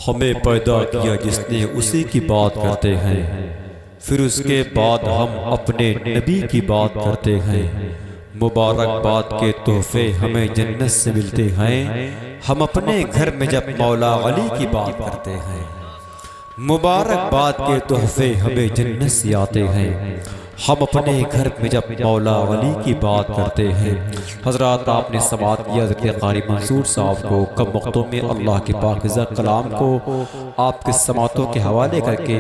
ہمیں پیدا کیا جس نے اسی کی بات کرتے ہیں، پھر اس کے بعد ہم اپنے نبی کی بات کرتے ہیں۔ مبارکباد کے تحفے ہمیں جنت سے ملتے ہیں، ہم اپنے گھر میں جب مولا علی کی بات کرتے ہیں۔ مبارکباد کے تحفے ہمیں جنت سے آتے ہیں، ہم اپنے گھر میں جب مولا علی کی بات کرتے ہیں۔ حضرات، آپ نے سماعت کیا حضرت قاری منصور صاحب کو کم وقتوں میں اللہ کے پاکیزہ کلام کو آپ کے سماعتوں کے حوالے کر کے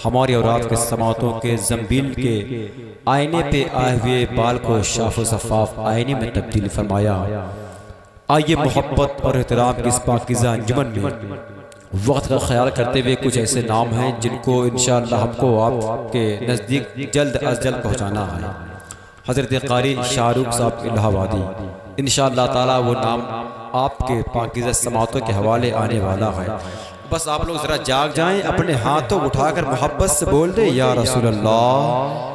ہمارے اور آپ کے سماعتوں کے زنبیل کے آئینے پہ آئے ہوئے بال کو شاف و شفاف آئینے میں تبدیل فرمایا۔ آئیے محبت اور احترام کی اس پاکیزہ انجمن میں وقت کا خیال کرتے ہوئے کچھ ایسے نام ہیں جن کو انشاءاللہ ہم کو آپ کے نزدیک جلد از جلد پہنچانا ہے۔ حضرت قاری شاہ رخ صاحب الہ آبادی، انشاءاللہ تعالی وہ نام آپ کے پاکیزہ سماعتوں کے حوالے آنے والا ہے۔ بس آپ لوگ ذرا جاگ جائیں، اپنے ہاتھوں اٹھا کر محبت سے بول دیں یا رسول اللہ۔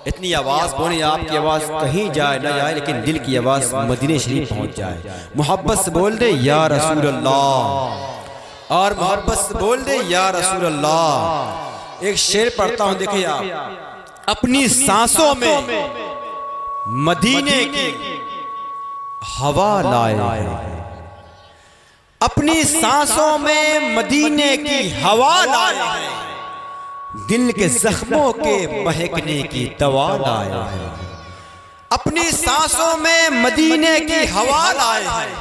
اتنی آواز بولیں، آپ کی آواز کہیں جائے نہ جائے لیکن دل کی آواز مدینہ شریف پہنچ جائے۔ محبت سے بول دیں یا رسول اللہ، اور محبت سے بول دے یا رسول اللہ۔ ایک شعر پڑھتا ہوں، دیکھیں آپ، اپنی سانسوں میں مدینے کی ہوا لائے ہیں، اپنی سانسوں میں مدینے کی ہوا لائے ہیں، دل کے زخموں کے مہکنے کی دوا لائے ہیں، اپنی سانسوں میں مدینے کی ہوا لائے ہیں،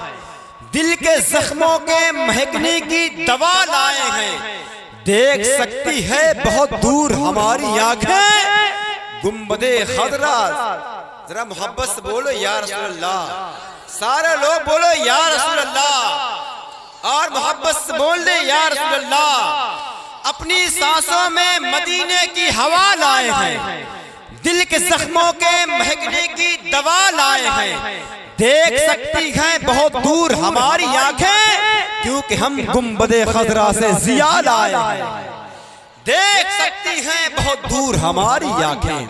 دل کے زخموں کے مہکنے کی دوا لائے ہیں۔ دیکھ سکتی ہے بہت دور ہماری آنکھیں گنبد خضرا۔ ذرا محبت سے بولو یا رسول اللہ، سارے لوگ بولو یا رسول اللہ، اور محبت سے بول دے یا رسول اللہ۔ اپنی سانسوں میں مدینے کی ہوا لائے ہیں، دل کے زخموں کے مہکنے کی دوا لائے ہیں۔ دیکھ سکتی ہیں بہت دور ہماری آنکھیں کیونکہ ہم گنبد خضرا سے ضیا لائے ہیں۔ دیکھ سکتی ہیں بہت دور ہماری آنکھیں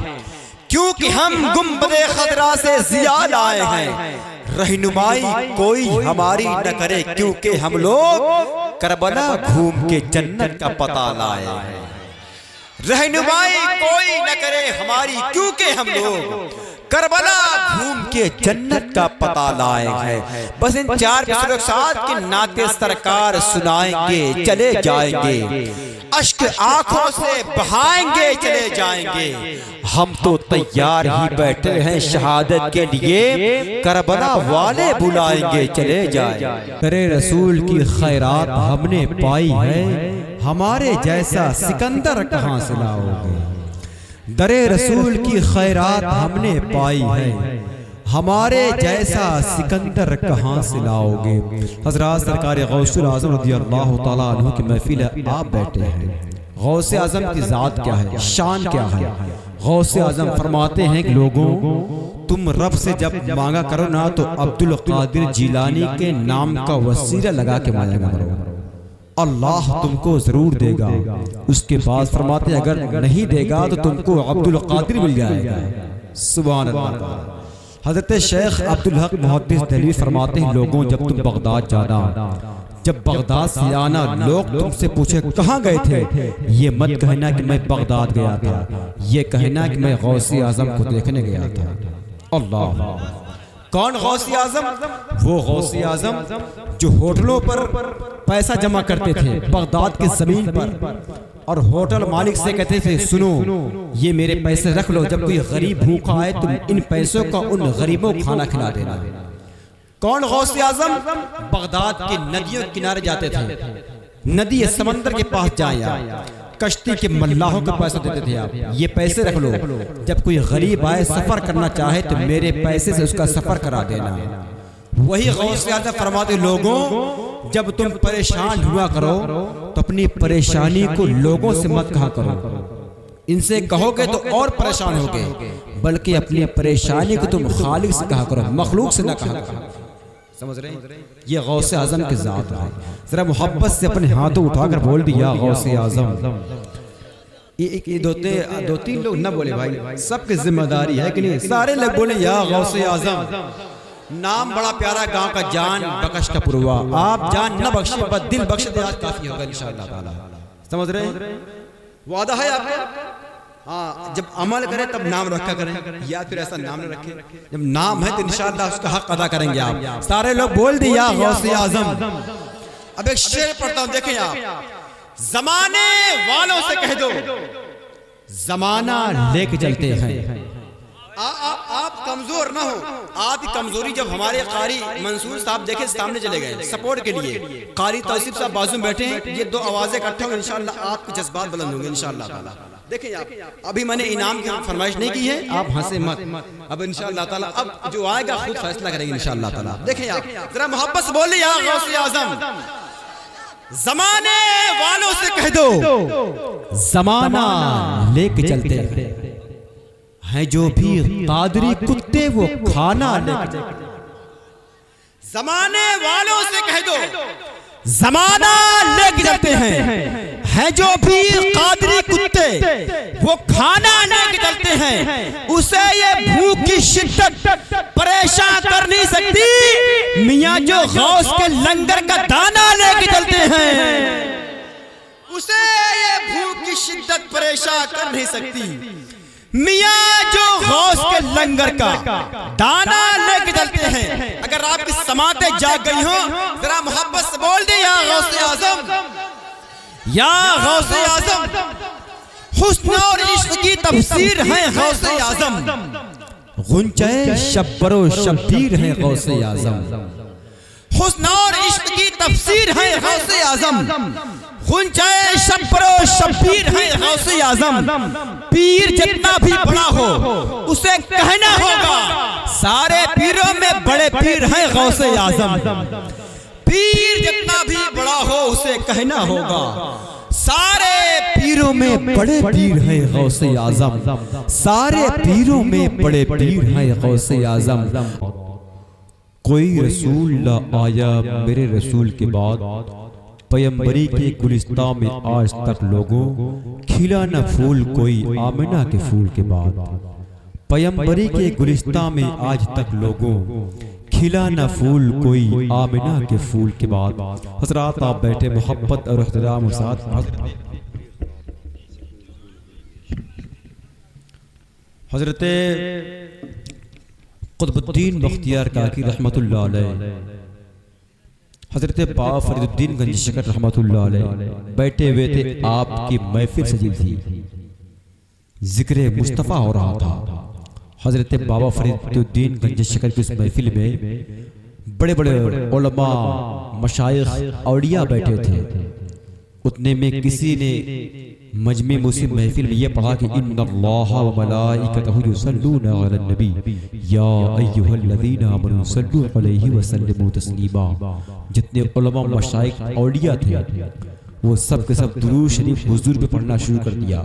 کیونکہ ہم گنبد خضرا سے ضیا لائے ہیں۔ رہنمائی کوئی ہماری نہ کرے کیونکہ ہم لوگ کربلا گھوم کے جنت کا پتہ لائے ہیں۔ رہنمائی کوئی نہ کرے ہماری کیونکہ ہم لوگ کربلا گھوم کے جنت کا پتہ لائے ہیں۔ بس ان چار ساتھ کے نعت سرکار سنائیں گے، چلے جائیں گے، اشک آنکھوں سے بہائیں گے، چلے جائیں گے۔ ہم تو تیار ہی بیٹھے ہیں شہادت کے لیے، کربلا والے بلائیں گے، چلے جائیں گے۔ کرے رسول کی خیرات ہم نے پائی ہے، ہمارے جیسا سکندر کہاں سے لاؤ گے؟ در رسول کی خیرات ہم نے پائی ہے، ہمارے جیسا سکندر کہاں سے لاؤ گے؟ حضرات، سرکار غوث اعظم رضی اللہ تعالیٰ عنہ کی محفل ہے، آپ بیٹھے ہیں۔ غوث اعظم کی ذات کیا ہے، شان کیا ہے؟ غوث اعظم فرماتے ہیں کہ لوگوں، تم رب سے جب مانگا کرو نا تو عبدالقادر جیلانی کے نام کا وسیلہ لگا کے مانگا کرو، اللہ تم کو ضرور دے گا۔ اس کے بعد فرماتے ہیں اگر نہیں دے گا تو تم کو عبدالقادر مل جائے گا۔ سبحان اللہ۔ حضرت شیخ عبدالحق محدث دہلوی فرماتے ہیں لوگوں، جب تم بغداد جانا، جب بغداد سے آنا، لوگ تم سے پوچھے کہاں گئے تھے، یہ مت کہنا کہ میں بغداد گیا تھا، یہ کہنا کہ میں غوث اعظم کو دیکھنے گیا تھا۔ اللہ، کون غوث اعظم؟ وہ غوث اعظم جو ہوٹلوں پر پیسہ جمع کرتے تھے بغداد کی زمین پر، اور ہوٹل مالک سے کہتے تھے سنو یہ میرے پیسے رکھ لو، جب کوئی غریب بھوکا آئے تم ان پیسوں کا ان غریبوں کو کھانا کھلا دینا۔ کون غوث اعظم؟ بغداد کی ندیوں کے کنارے جاتے تھے، ندی سمندر کے پاس جائیں آپ، کشتی کے ملاحوں کو پیسہ دیتے تھے، آپ یہ پیسے رکھ لو، جب کوئی غریب آئے سفر کرنا چاہے تو میرے پیسے سے اس کا سفر کرا دینا۔ وہی غوث اعظم فرماتے لوگوں، جب تم پریشان ہوا کرو تو اپنی پریشانی کو لوگوں سے مت کہا کرو، ان سے کہو گے تو اور پریشان ہوگے، بلکہ اپنی پریشانی کو تم خالق سے کہا کرو، مخلوق سے نہ کہا کرو۔ سمجھ رہے ہیں؟ یہ غوث اعظم کی ذات ہے۔ ذرا محبت سے اپنے ہاتھوں اٹھا کر بول دیا غوث اعظم۔ یہ دو تین لوگ نہ بولے بھائی، سب کی ذمہ داری ہے کہ نہیں؟ سارے لوگ بولے یا غوث اعظم، نام بڑا پیارا گاؤں کا جان بخش کا پروا. آپ جان نہ بخشے بس دل بخش دے آج کافی ہوگا انشاءاللہ تعالی. سمجھ رہے ہیں؟ وعدہ ہے آپ کا. ہاں جب عمل کریں تب نام رکھا کریں یا پھر ایسا نام نہ رکھیں. جب نام ہے تو انشاءاللہ اس کا حق ادا کریں گے آپ. سارے لوگ بول دی یا غوث اعظم. اب ایک شعر پڑھتا ہوں دیکھیں آپ. زمانے والوں سے کہہ دو زمانہ لے کے چلتے ہیں. آپ کمزور نہ ہو. آپ کی کمزوری جب ہمارے قاری منصور صاحب دیکھیں سامنے چلے گئے سپورٹ کے لیے, قاری توصیف صاحب بازو میں بیٹھے ہیں, یہ دو آوازیں اکٹھے ہوں گے انشاءاللہ آپ کے جذبات بلند ہوں گے انشاءاللہ تعالی. دیکھیں آپ ابھی میں نے انعام کی فرمائش نہیں کی ہے, آپ ہنسیں مت. اب انشاءاللہ تعالی اب جو آئے گا خود فیصلہ کریں گے انشاءاللہ تعالی. دیکھیں آپ ذرا محبت سے بولیں یا غوث اعظم. زمانے والوں سے کہہ دو زمانہ لے کے چلتے ہیں جو بھی قادری کتے وہ کھانا لے کے چلتے ہیں. زمانے والوں سے کہہ دو زمانہ لے کے چلتے ہیں جو بھی قادری کتے وہ کھانا لے کے چلتے ہیں. اسے یہ بھوک کی شدت پریشان کر نہیں سکتی میاں جو غوث کے لنگر کا دانہ لے کے چلتے ہیں. اسے یہ بھوک کی شدت پریشان کر نہیں سکتی میاں جو غوث کے لنگر کا دانا لے کے چلتے ہیں. اگر آپ کی سماعتیں جاگ گئی ہوں ذرا محبت سے بول دیں یا غوث اعظم. یا غوث اعظم حسن اور عشق کی تفسیر ہے غوث اعظم. غنچہ شبر و شبیر ہے غوث اعظم. حسن اور عشق کی تفسیر ہے غوث اعظم. غنچہ شبر و شبیر ہے غوث اعظم. پیر جتنا بھی بڑا ہو اسے کہنا ہوگا سارے پیروں میں بڑے پیر ہیں غوث اعظم. پیر جتنا بھی بڑا ہو اسے کہنا ہوگا سارے پیروں میں بڑے پیر ہیں غوث اعظم. سارے پیروں میں بڑے پیر ہیں غوث اعظم. کوئی رسول نہ آیا میرے رسول کے بعد پیمبری کے گلستان میں آج تک لوگوں کھلا نہ پھول کوئی آمنہ کے پھول کے بعد. پیمبری کے گلستان میں آج تک لوگوں کھلا نہ پھول کوئی آمنہ کے پھول کے بعد. حضرات آپ بیٹھے محبت اور احترام کے ساتھ. حضرت قطب الدین بختیار کاکی رحمت اللہ علیہ, حضرت بابا فرید الدین گنج شکر رحمت اللہ علیہ بیٹھے ہوئے تھے. آپ کی محفل سجی تھی, ذکر مصطفیٰ ہو رہا تھا. حضرت بابا فرید الدین گنج شکر کی اس محفل میں بڑے بڑے علماء مشائخ اولیاء بیٹھے تھے. اتنے میں کسی نے مجمع مسلم محفل میں یہ پڑھا کہ ان اللہ و ملائکتہ یصلون علی النبی یا ایھا الذین آمنوا صلوا علیہ وسلموا تسلیما. جتنے علماء مشائخ اولیاء تھے وہ سب کے سب درود شریف حضور پہ پڑھنا شروع کر دیا.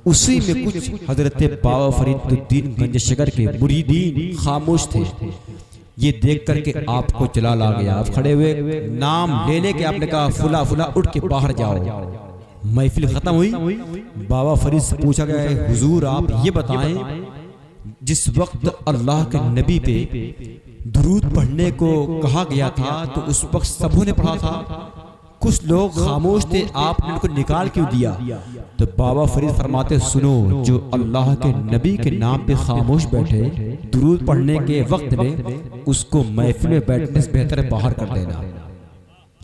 اسی میں کچھ حضرت بابا فرید الدین گنج شکر کے مریدین خاموش تھے. یہ دیکھ کر کے آپ کو جلال آ گیا. آپ کھڑے ہوئے نام لے لے کے آپ نے کہا فلا فلا اٹھ کے باہر جاؤ. محفل ختم ہوئی. بابا فرید سے پوچھا گیا حضور آپ یہ بتائیں جس وقت اللہ کے نبی پہ درود پڑھنے کو کہا گیا تھا تو اس وقت سبوں نے پڑھا تھا, کچھ لوگ خاموش تھے, آپ نے ان کو نکال کیوں دیا؟ تو بابا فرید فرماتے سنو جو اللہ کے نبی کے نام پہ خاموش بیٹھے درود پڑھنے کے وقت میں اس کو محفل میں بیٹھنے سے بہتر ہے باہر کر دینا.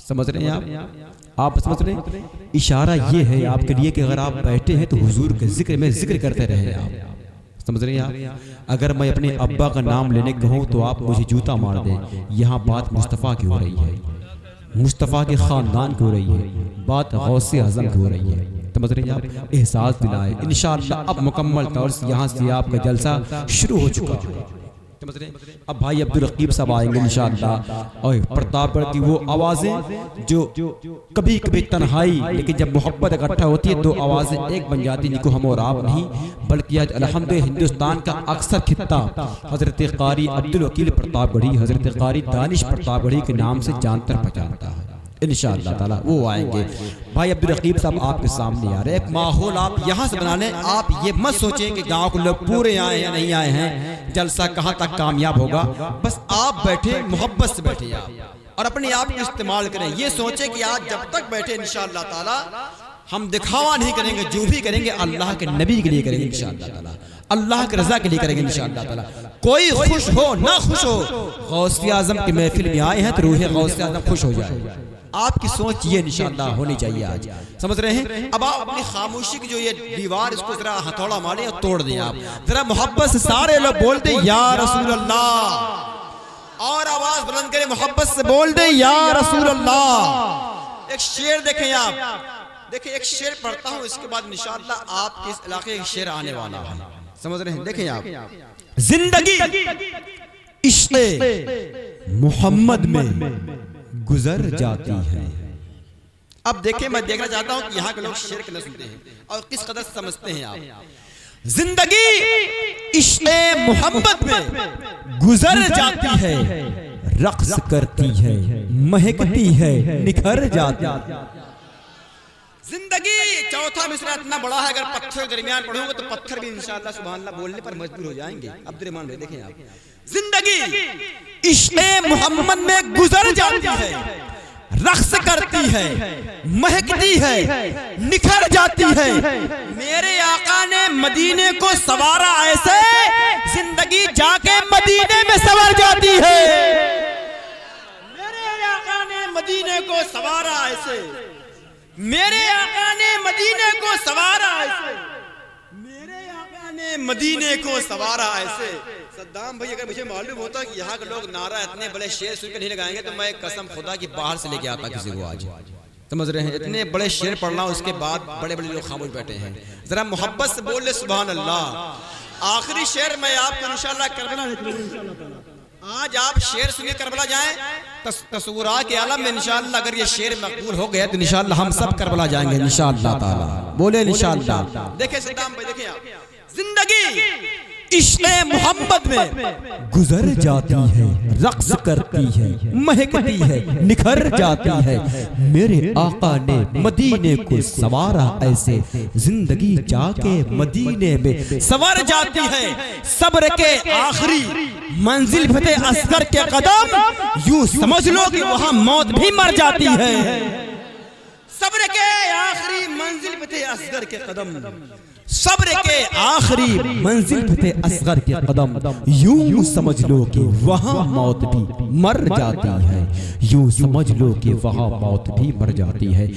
سمجھ رہے ہیں آپ سمجھ رہے ہیں؟ اشارہ یہ ہے آپ کے لیے کہ اگر آپ بیٹھے ہیں تو حضور کے ذکر میں ذکر کرتے رہے. آپ سمجھ رہے ہیں آپ؟ اگر میں اپنے ابا کا نام لینے کہوں تو آپ مجھے جوتا مار دیں. یہاں بات مصطفیٰ کی ہو رہی ہے, مصطفیٰ کے خاندان کی ہو رہی ہے, بات غوث اعظم کی ہو رہی ہے. سمجھ رہے ہیں آپ؟ احساس دلائے. انشاءاللہ اب مکمل طور سے یہاں سے آپ کا جلسہ شروع ہو چکا ہے. اب بھائی عبدالرقیب صاحب آئیں گے انشاءاللہ, اور پرتاپ گڑھ کی وہ آوازیں جو کبھی کبھی تنہائی لیکن جب محبت اکٹھا ہوتی ہے دو آوازیں ایک بن جاتی, جن کو ہم اور آپ نہیں بلکہ آج الحمدللہ ہندوستان کا اکثر خطہ حضرت قاری عبدالوکیل پرتاپ گڑھی, حضرت قاری دانش پرتاپ گڑھی کے نام سے جانتا پہچانتا ہے. انشاءاللہ تعالی وہ آئیں گے۔ بھائی عبدالرقیب صاحب آپ کے سامنے آ رہے ہیں، ایک ماحول آپ یہاں سے بنا لیں۔ آپ یہ مت سوچیں کہ گاؤں کے لوگ پورے آئے یا نہیں آئے ہیں، جلسہ کہاں تک کامیاب ہوگا۔ بس آپ بیٹھے محبت سے بیٹھے آپ اور اپنے آپ کو استعمال کریں۔ یہ سوچیں کہ آج جب تک بیٹھے انشاءاللہ تعالی ہم دکھاوا نہیں کریں گے، جو بھی کریں گے اللہ کے نبی کے لیے کریں گے انشاءاللہ تعالی، اللہ کی رضا کے لیے کریں گے انشاءاللہ تعالی۔ کوئی خوش ہو نہ خوش ہو، غوث اعظم کی محفل میں آئے ہیں تو روح غوث اعظم خوش ہو جائے۔ آپ کی سوچ یہ انشاءاللہ ہونی چاہیے آج، سمجھ رہے ہیں؟ اب آپ اپنی خاموشی کی جو یہ دیوار اس کو ذرا ہتھوڑا ماریں اور توڑ دیں۔ آپ ذرا محبت سے سارے لوگ بول دیں یا رسول اللہ، اور آواز بلند کریں، محبت سے بول دیں یا رسول اللہ۔ ایک شعر دیکھیں آپ، دیکھیں ایک شعر پڑھتا ہوں، اس کے بعد انشاءاللہ آپ کے اس علاقے کا شعر آنے والا ہے، سمجھ رہے ہیں؟ دیکھیں آپ، زندگی عشق محمد میں گزر جاتی ہے۔ اب دیکھیں، میں دیکھنا چاہتا ہوں کہ یہاں کے لوگ شعر کتنا سنتے ہیں اور کس قدر سمجھتے ہیں آپ۔ زندگی عشق محمد میں گزر جاتی ہے، رقص کرتی ہے، مہکتی ہے، نکھر جاتی ہے۔ زندگی چوتھا مصرع اتنا بڑا ہے، اگر پتھر درمیان پڑھوں گے تو پتھر بھی انشاءاللہ سبحان اللہ بولنے پر مجبور ہو جائیں گے۔ عبدالرحمن بھائی دیکھیں آپ، زندگی عشق محمد میں گزر جاتی ہے، رقص کرتی ہے، مہکتی ہے، نکھر جاتی ہے۔ میرے آقا نے مدینے کو سوارا ایسے، زندگی جا کے مدینے میں سور جاتی ہے۔ میرے آقا نے مدینے کو سوارا ایسے، میرے آقا نے مدینے کو سوارا ایسے، میرے آقا نے مدینے کو سوارا ایسے۔ صدام بھائی اگر مجھے معلوم ہوتا کہ یہاں کے لوگ نعرہ اتنے بڑے شعر سن کے نہیں لگائیں گے تو میں قسم خدا کی باہر سے لے کے آتا کسی کو آج، سمجھ رہے ہیں؟ اتنے بڑے شعر پڑھ رہا ہوں، اس کے بعد بڑے بڑے لوگ خاموش بیٹھے ہیں۔ ذرا محبت سے بول لے سبحان اللہ۔ آخری شعر میں آپ کو انشاءاللہ کربلا آج آپ شعر سن کے کربلا جائیں، تصورات کے عالم میں انشاءاللہ اگر یہ شعر مقبول ہو گیا تو انشاءاللہ ہم سب کربلا جائیں گے انشاءاللہ تعالی، بولے انشاءاللہ۔ دیکھیں صدام بھائی، دیکھیں آپ، زندگی عشق محمد میں گزر جاتی ہے، رقص کرتی ہے، مہکتی ہے، نکھر جاتی ہے۔ میرے آقا نے مدینے کو سوارا ایسے، زندگی جا کے مدینے میں سور جاتی ہے۔ صبر کے آخری منزل فتح اصغر کے قدم، یوں سمجھ لو کہ وہاں موت بھی مر جاتی ہے۔ صبر کے آخری منزل فتح اصغر کے قدم، صبر کے آخری منزل فتح اصغر کے قدم، یوں سمجھ لو کہ وہاں موت بھی مر جاتی ہے، یوں سمجھ لو کہ وہاں موت بھی مر جاتی ہے۔